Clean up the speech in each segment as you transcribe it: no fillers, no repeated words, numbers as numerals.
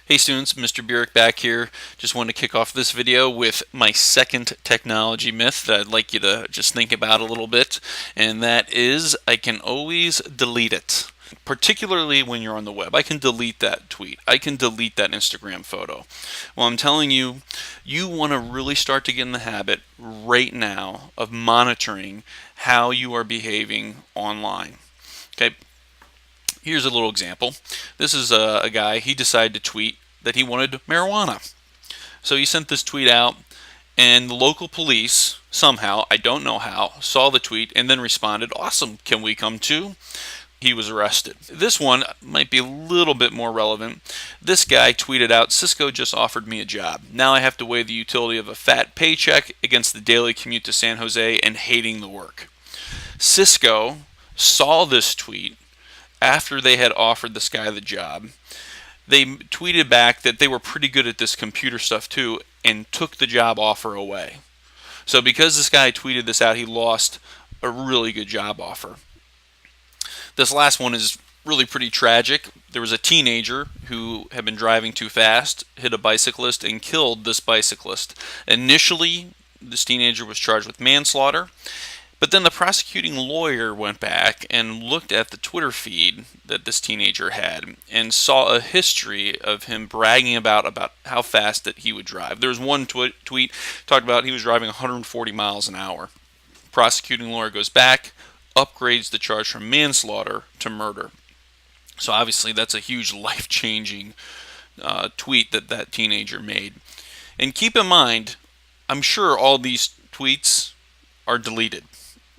Hey students, Mr. Burek back here. Just wanted to kick off this video with my second technology myth that I'd like you to just think about a little bit, and that is I can always delete it. Particularly when you're on the web. I can delete that tweet. I can delete that Instagram photo. Well, I'm telling you, you want to really start to get in the habit right now of monitoring how you are behaving online. Okay, here's a little example. This is a guy, he decided to tweet that he wanted marijuana. So he sent this tweet out, and the local police, somehow, I don't know how, saw the tweet and then responded, "Awesome, can we come too?" He was arrested. This one might be a little bit more relevant. This guy tweeted out, "Cisco just offered me a job. Now I have to weigh the utility of a fat paycheck against the daily commute to San Jose and hating the work." Cisco saw this tweet after they had offered this guy the job. They tweeted back that they were pretty good at this computer stuff too and took the job offer away. So because this guy tweeted this out, he lost a really good job offer. This last one is really pretty tragic. There was a teenager who had been driving too fast, hit a bicyclist, and killed this bicyclist. Initially, this teenager was charged with manslaughter. But then the prosecuting lawyer went back and looked at the Twitter feed that this teenager had and saw a history of him bragging about how fast that he would drive. There was one tweet talked about he was driving 140 miles an hour. Prosecuting lawyer goes back, upgrades the charge from manslaughter to murder. So obviously that's a huge life-changing tweet that that teenager made. And keep in mind, I'm sure all these tweets are deleted.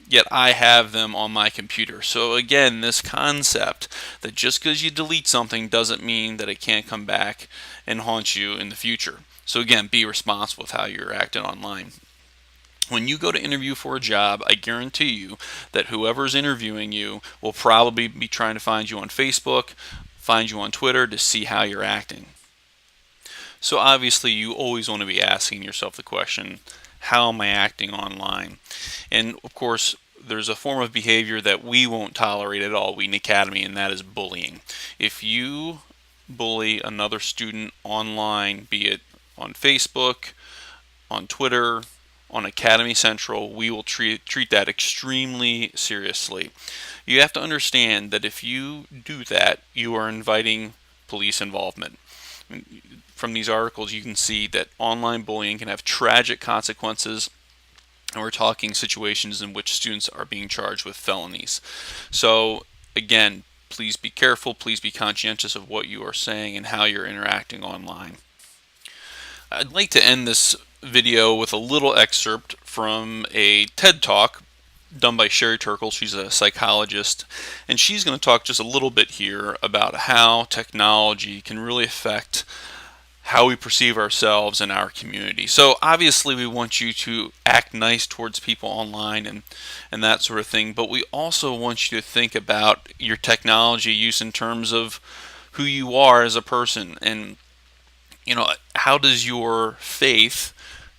Yet I have them on my computer. So again, this concept that just because you delete something doesn't mean that it can't come back and haunt you in the future. So again, be responsible with how you're acting online. When you go to interview for a job, I guarantee you that whoever's interviewing you will probably be trying to find you on Facebook, find you on Twitter to see how you're acting. So obviously you always want to be asking yourself the question, how am I acting online? And of course, there's a form of behavior that we won't tolerate at all, we in Academy, and that is bullying. If you bully another student online, be it on Facebook, on Twitter, on Academy Central, we will treat that extremely seriously. You have to understand that if you do that, you are inviting police involvement. From these articles, you can see that online bullying can have tragic consequences, and we're talking situations in which students are being charged with felonies. So again, please be careful, please be conscientious of what you are saying and how you're interacting online. I'd like to end this video with a little excerpt from a TED Talk done by Sherry Turkle. She's a psychologist, and she's going to talk just a little bit here about how technology can really affect how we perceive ourselves and our community. So obviously we want you to act nice towards people online and that sort of thing, but we also want you to think about your technology use in terms of who you are as a person, and how does your faith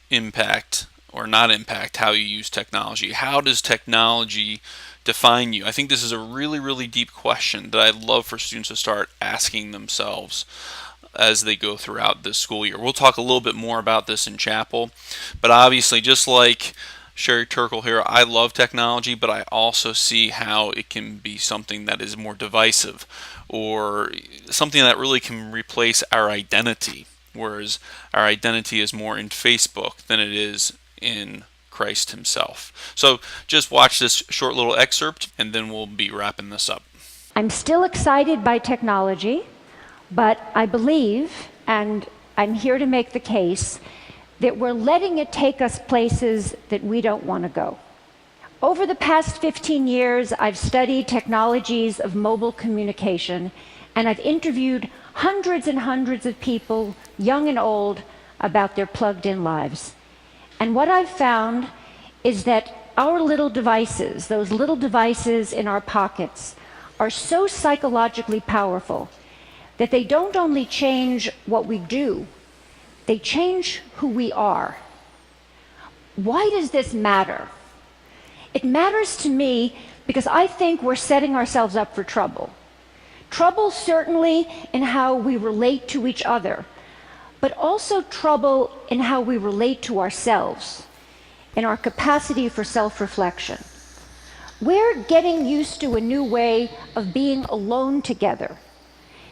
impact or not impact how you use technology? How does technology define you? I think this is a really, really deep question that I'd love for students to start asking themselves as they go throughout this school year. We'll talk a little bit more about this in chapel, but obviously, just like Sherry Turkle here, I love technology, but I also see how it can be something that is more divisive, or something that really can replace our identity, whereas our identity is more in Facebook than it is in Christ himself. So just watch this short little excerpt, and then we'll be wrapping this up. I'm still excited by technology, but I believe, and I'm here to make the case, that we're letting it take us places that we don't want to go. Over the past 15 years, I've studied technologies of mobile communication, and I've interviewed hundreds and hundreds of people, young and old, about their plugged-in lives. And what I've found is that our little devices, those little devices in our pockets, are so psychologically powerful that they don't only change what we do, they change who we are. Why does this matter? It matters to me because I think we're setting ourselves up for trouble. Trouble certainly in how we relate to each other, but also trouble in how we relate to ourselves, in our capacity for self-reflection. We're getting used to a new way of being alone together.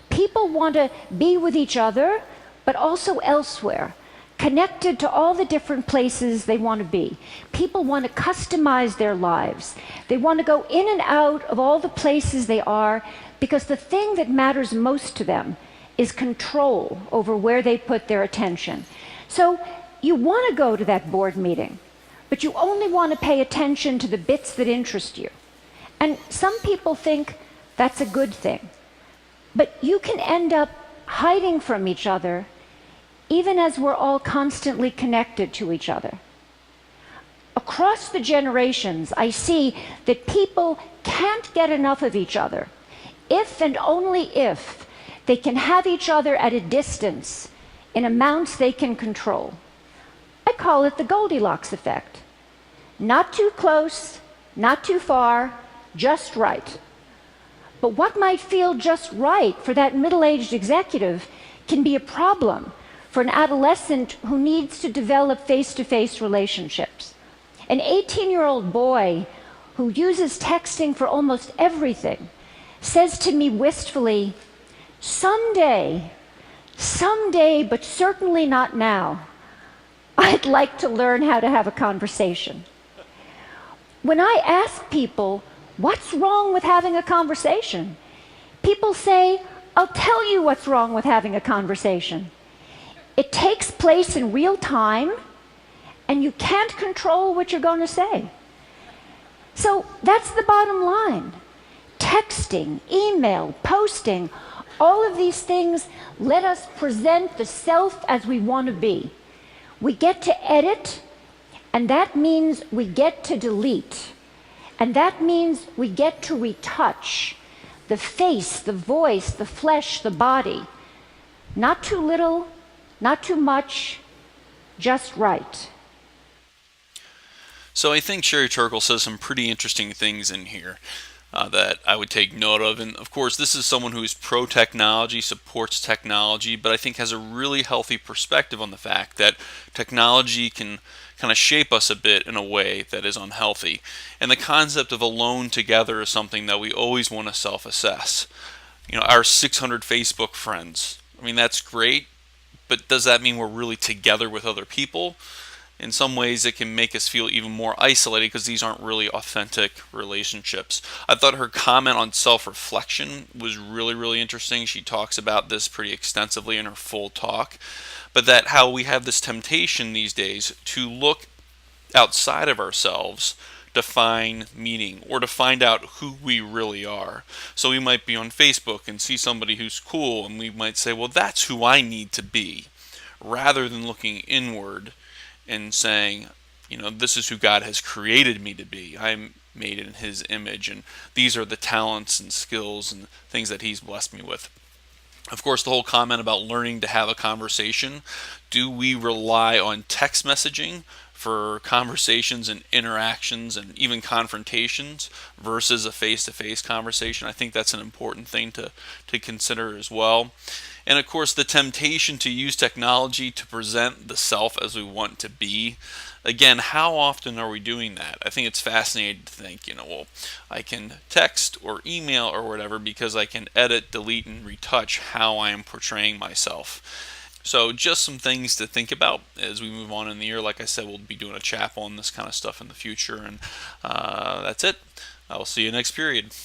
People want to be with each other, but also elsewhere, connected to all the different places they want to be. People want to customize their lives. They want to go in and out of all the places they are, because the thing that matters most to them is control over where they put their attention. So you want to go to that board meeting, but you only want to pay attention to the bits that interest you. And some people think that's a good thing. But you can end up hiding from each other, even as we're all constantly connected to each other. Across the generations, I see that people can't get enough of each other, if and only if they can have each other at a distance in amounts they can control. I call it the Goldilocks effect. Not too close, not too far, just right. But what might feel just right for that middle-aged executive can be a problem for an adolescent who needs to develop face-to-face relationships. An 18-year-old boy who uses texting for almost everything says to me wistfully, someday, but certainly not now, I'd like to learn how to have a conversation. When I ask people, what's wrong with having a conversation? People say, I'll tell you what's wrong with having a conversation. It takes place in real time, and you can't control what you're going to say. So that's the bottom line. Texting, email, posting, all of these things let us present the self as we want to be. We get to edit, and that means we get to delete. And that means we get to retouch the face, the voice, the flesh, the body. Not too little, not too much, just right. So I think Sherry Turkle says some pretty interesting things in here that I would take note of. And of course, this is someone who is pro-technology, supports technology, but I think has a really healthy perspective on the fact that technology can kind of shape us a bit in a way that is unhealthy. And the concept of alone together is something that we always want to self-assess. You know, our 600 Facebook friends, I mean, that's great, but does that mean we're really together with other people? In some ways, it can make us feel even more isolated because these aren't really authentic relationships. I thought her comment on self-reflection was really, really interesting. She talks about this pretty extensively in her full talk. But that how we have this temptation these days to look outside of ourselves to find meaning or to find out who we really are. So we might be on Facebook and see somebody who's cool, and we might say, well, that's who I need to be, rather than looking inward and saying, you know, this is who God has created me to be. I'm made in His image, and these are the talents and skills and things that He's blessed me with. Of course, the whole comment about learning to have a conversation. Do we rely on text messaging for conversations and interactions and even confrontations versus a face-to-face conversation? I think that's an important thing to consider as well. And of course, the temptation to use technology to present the self as we want to be. Again, how often are we doing that? I think it's fascinating to think, you know, well, I can text or email or whatever because I can edit, delete, and retouch how I am portraying myself. So just some things to think about as we move on in the year. Like I said, we'll be doing a chapel on this kind of stuff in the future. And that's it. I'll see you next period.